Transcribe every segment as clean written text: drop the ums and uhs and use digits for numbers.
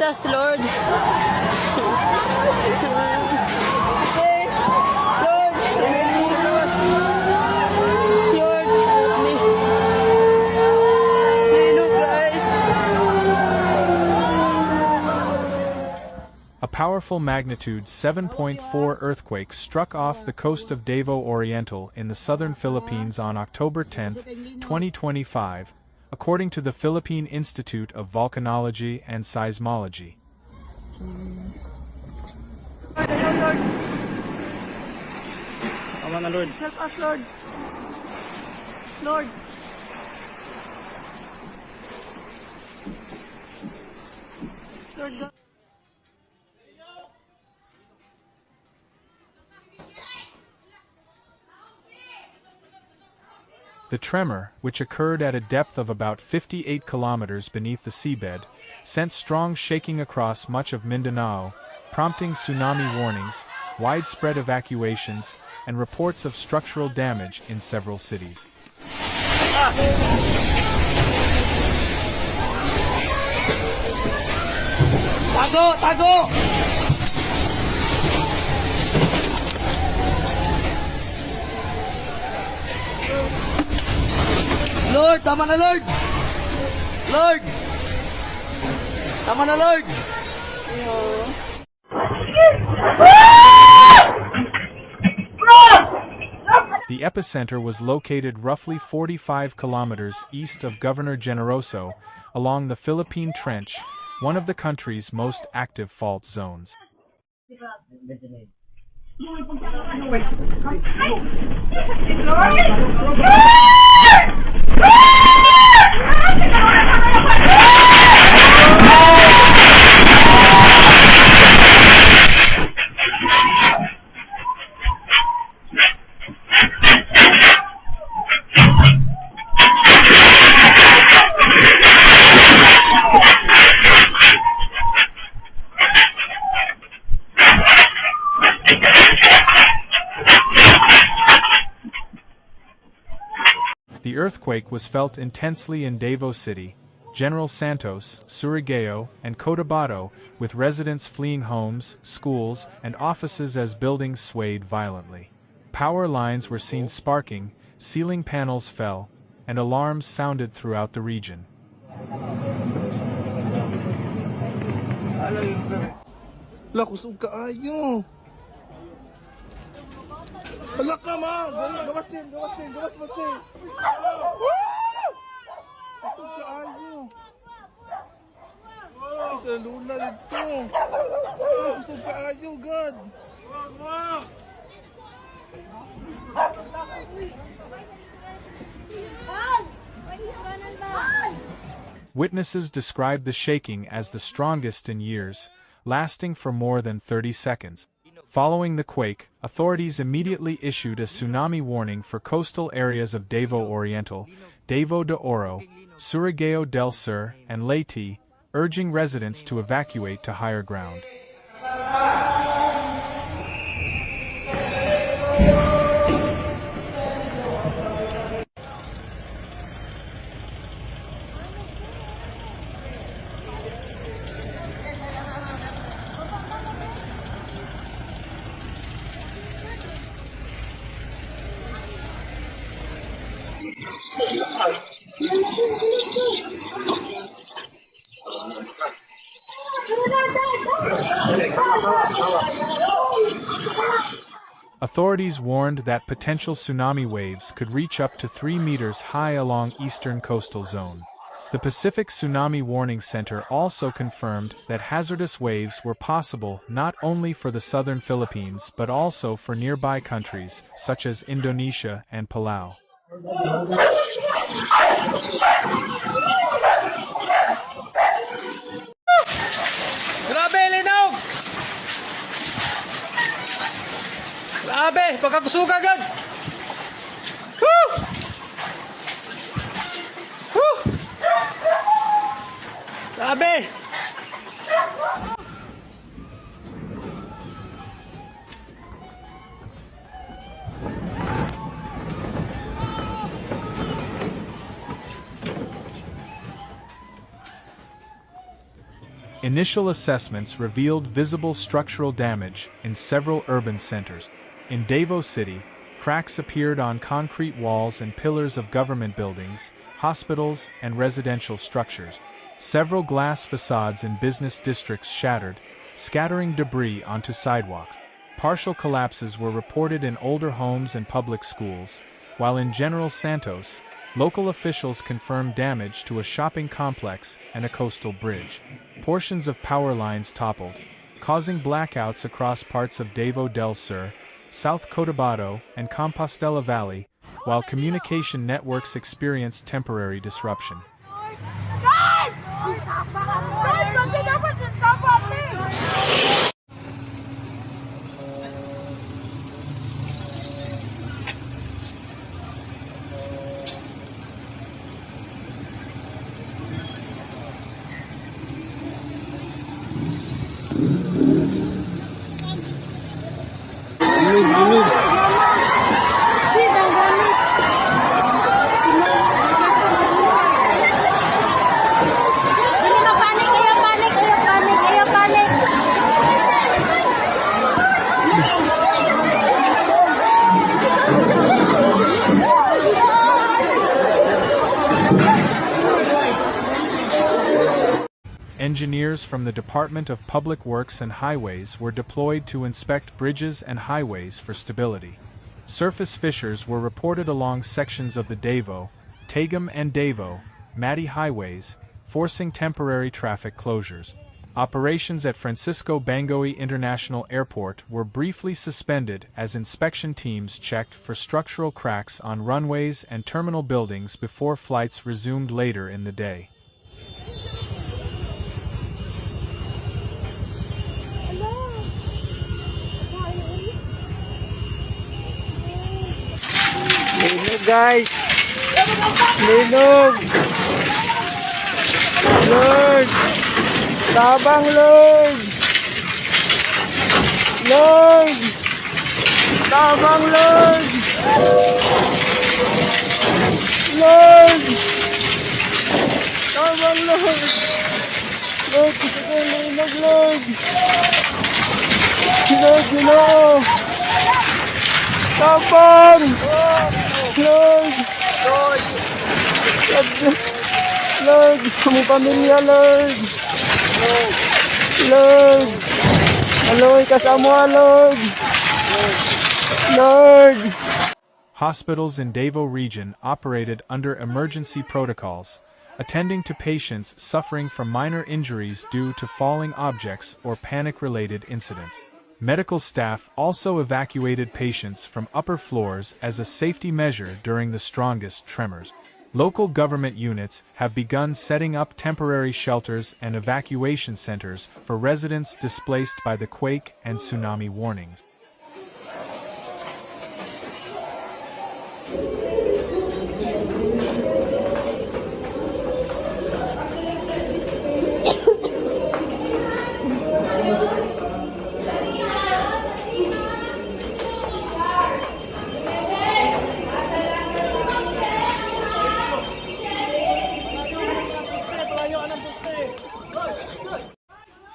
Jesus, Lord. A powerful magnitude 7.4 earthquake struck off the coast of Davao Oriental in the southern Philippines on October 10, 2025, according to the Philippine Institute of Volcanology and Seismology. Lord. Help us, Lord. Lord. Lord God. The tremor, which occurred at a depth of about 58 kilometers beneath the seabed, sent strong shaking across much of Mindanao, prompting tsunami warnings, widespread evacuations, and reports of structural damage in several cities. Tago! Tago! Lord, tama na, Lord! Lord! Tama na, Lord! The epicenter was located roughly 45 kilometers east of Governor Generoso, along the Philippine Trench, one of the country's most active fault zones. The earthquake was felt intensely in Davao City, General Santos, Surigao, and Cotabato, with residents fleeing homes, schools, and offices as buildings swayed violently. Power lines were seen sparking, ceiling panels fell, and alarms sounded throughout the region. Wala, kusog kaayo. Wala ka, ma! Gawas mo, Che! Kusog kaayo. Sa luna dito. Kusog kaayo, God! Witnesses described the shaking as the strongest in years, lasting for more than 30 seconds. Following the quake, authorities immediately issued a tsunami warning for coastal areas of Davao Oriental, Davao de Oro, Surigao del Sur, and Leyte, urging residents to evacuate to higher ground. Authorities warned that potential tsunami waves could reach up to 3 meters high along eastern coastal zone. The Pacific Tsunami Warning Center also confirmed that hazardous waves were possible not only for the southern Philippines but also for nearby countries such as Indonesia and Palau. Grabe, linog! Grabe, pagkakusuga agad! Woo! Woo! Grabe! Initial assessments revealed visible structural damage in several urban centers. In Davao City, cracks appeared on concrete walls and pillars of government buildings, hospitals, and residential structures. Several glass facades in business districts shattered, scattering debris onto sidewalks. Partial collapses were reported in older homes and public schools, while in General Santos, local officials confirmed damage to a shopping complex and a coastal bridge. Portions of power lines toppled, causing blackouts across parts of Davao del Sur, South Cotabato, and Compostela Valley, while communication networks experienced temporary disruption. Engineers from the Department of Public Works and Highways were deployed to inspect bridges and highways for stability. Surface fissures were reported along sections of the Davao, Tagum and Davao, Mati highways, forcing temporary traffic closures. Operations at Francisco Bangoy International Airport were briefly suspended as inspection teams checked for structural cracks on runways and terminal buildings before flights resumed later in the day. Linog guys! Linog! Lord! Tabang Lord! Lord! Tabang Lord! Lord! Tabang Lord! Lord, gusto ko linog Lord! Lord, Lord! Tabang! Lord! Lord! Lord! Kami pamilya, Lord! Lord! Aloy, kasama, Lord! Lord! Hospitals in Davao region operated under emergency protocols, attending to patients suffering from minor injuries due to falling objects or panic-related incidents. Medical staff also evacuated patients from upper floors as a safety measure during the strongest tremors. Local government units have begun setting up temporary shelters and evacuation centers for residents displaced by the quake and tsunami warnings.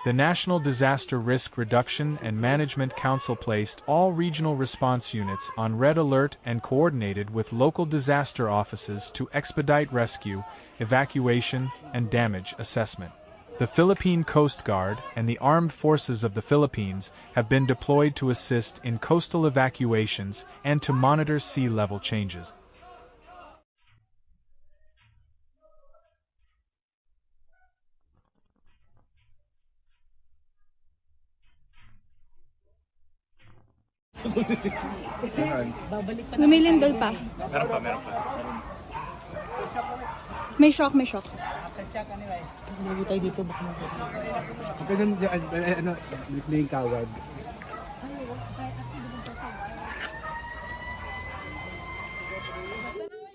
The National Disaster Risk Reduction and Management Council placed all regional response units on red alert and coordinated with local disaster offices to expedite rescue, evacuation, and damage assessment. The Philippine Coast Guard and the Armed Forces of the Philippines have been deployed to assist in coastal evacuations and to monitor sea level changes. Lumilindol pa. Meron pa. May shock. Hindi tayo dito, baka may kawad.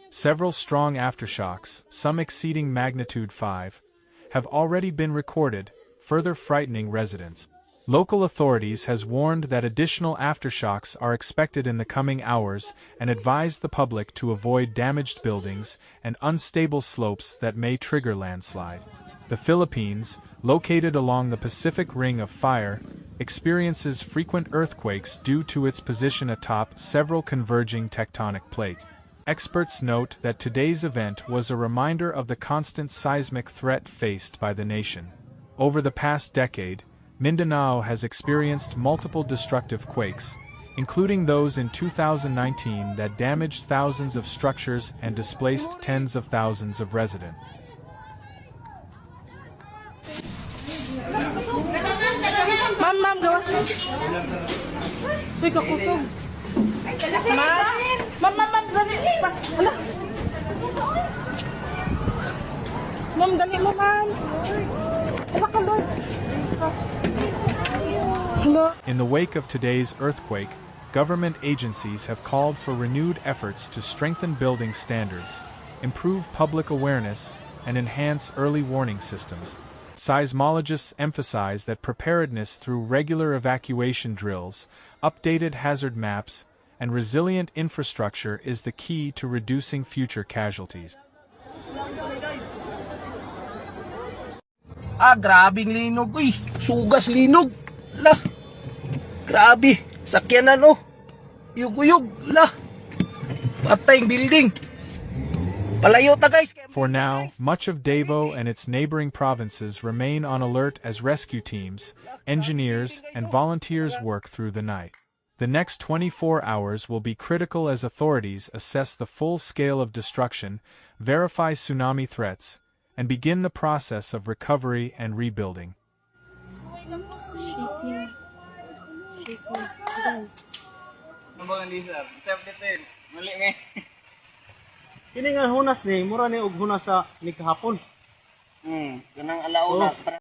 Several strong aftershocks, some exceeding magnitude 5, have already been recorded, further frightening residents. Local authorities has warned that additional aftershocks are expected in the coming hours and advised the public to avoid damaged buildings and unstable slopes that may trigger landslide. The Philippines, located along the Pacific Ring of Fire, experiences frequent earthquakes due to its position atop several converging tectonic plates. Experts note that today's event was a reminder of the constant seismic threat faced by the nation. Over the past decade, Mindanao has experienced multiple destructive quakes, including those in 2019 that damaged thousands of structures and displaced tens of thousands of residents. Ma'am, gawas mo. Uy, kakusog. Ma'am, dali. Hala. Ma'am, dali mo, ma'am. Hala ka, Lord. Hala. In the wake of today's earthquake, government agencies have called for renewed efforts to strengthen building standards, improve public awareness, and enhance early warning systems. Seismologists emphasize that preparedness through regular evacuation drills, updated hazard maps, and resilient infrastructure is the key to reducing future casualties. Grabing linog, uy. Sugas linog. Lah. Grabe. Sakyanan, oh. Yug-yug. Lah. Patay yung building. Palayo ta, guys. For now, much of Davao and its neighboring provinces remain on alert as rescue teams, engineers, and volunteers work through the night. The next 24 hours will be critical as authorities assess the full scale of destruction, verify tsunami threats, and begin the process of recovery and rebuilding. Kini nga hunas ni mura ni og hunas sa ni kahapon. Kanang alauna.